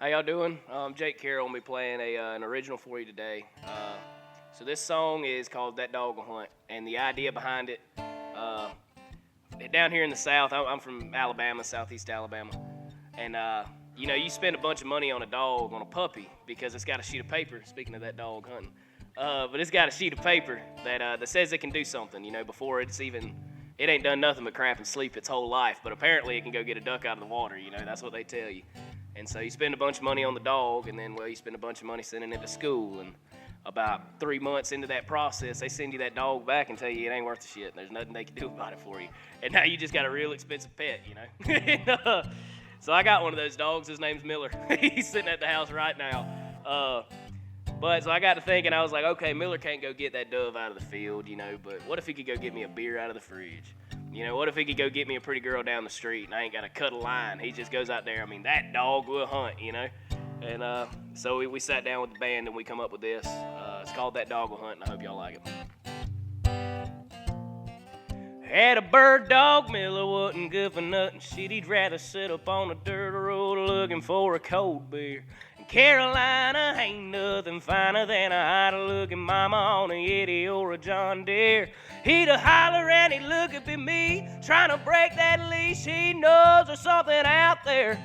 How y'all doing? Jake Carroll will be playing an original for you today. So this song is called That Dog Will Hunt, and the idea behind it, down here in the South, I'm from Alabama, southeast Alabama, and you know, you spend a bunch of money on a dog, on a puppy, because it's got a sheet of paper, speaking of that dog hunting, but it's got a sheet of paper that says it can do something, you know, before it ain't done nothing but crap and sleep its whole life, but apparently it can go get a duck out of the water, you know, that's what they tell you. And so you spend a bunch of money on the dog, and then, well, you spend a bunch of money sending it to school, and about 3 months into that process, they send you that dog back and tell you it ain't worth the shit, and there's nothing they can do about it for you. And now you just got a real expensive pet, you know? So I got one of those dogs. His name's Miller. He's sitting at the house right now. But so I got to thinking, I was like, okay, Miller can't go get that dove out of the field, you know, but what if he could go get me a beer out of the fridge? You know, what if he could go get me a pretty girl down the street and I ain't got to cut a line? He just goes out there. I mean, that dog will hunt, you know? And so we sat down with the band and we come up with this. It's called That Dog Will Hunt, and I hope y'all like it. Had a bird dog, Miller wasn't good for nothing. Shit, he'd rather sit up on a dirt road looking for a cold beer. In Carolina ain't nothing finer than a hot-looking mama on a Yeti or a John Deere. He'd a holler and he'd look up at me, trying to break that leash. He knows there's something out there.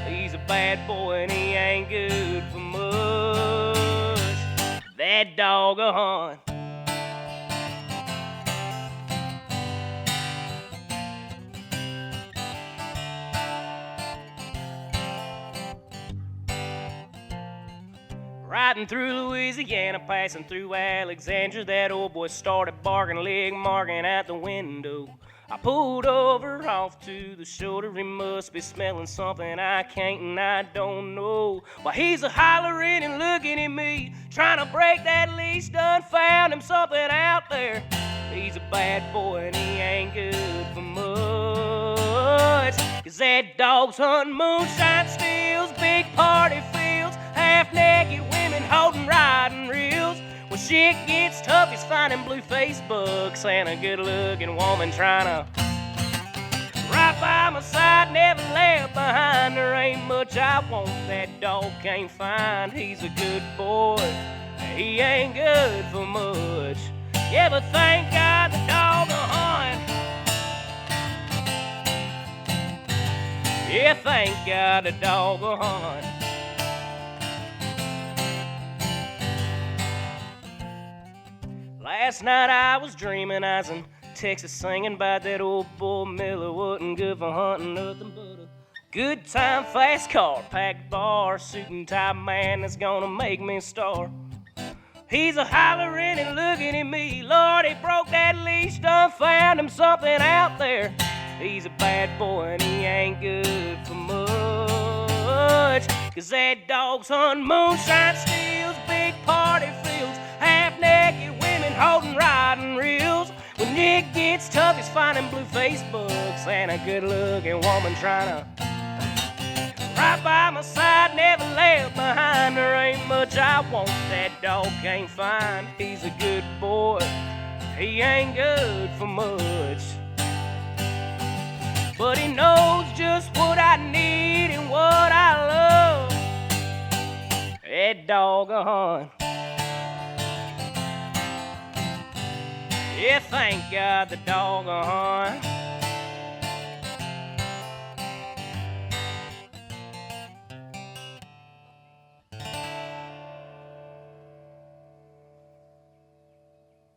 He's a bad boy and he ain't good for much. That dog a hunt. Riding through Louisiana, passing through Alexandria, that old boy started barking, leg marking out the window. I pulled over off to the shoulder. He must be smelling something I can't and I don't know. While he's a hollering and looking at me, trying to break that leash, done found him something out there. He's a bad boy and he ain't good for much. 'Cause that dog's hunting moonshine stills, big party fields, half-naked women holding riding reels. When shit gets tough, he's finding blue Facebooks and a good-looking woman trying to right by my side, never left behind. There ain't much I want that dog can't find. He's a good boy, he ain't good for much. Yeah, but thank God the dog will hunt. Yeah, thank God the dog will hunt. Last night I was dreaming I was in Texas singing about that old bull Miller. Wasn't good for hunting nothing but a good time, fast car, packed bar, suit and tie man that's gonna make me a star. He's a hollering and looking at me. Lord, he broke that leash, done found him something out there. He's a bad boy and he ain't good for much. 'Cause that dog's hunting moonshine stills, big party fields, half-naked women holding riding reels. When it gets tough, he's finding blue Facebooks and a good-looking woman trying to right by my side, never left behind. There ain't much I want that dog can't find. He's a good boy, he ain't good for much. But he knows just what I need and what I love. That dog a hunt. Yeah, thank God the dog a hunt.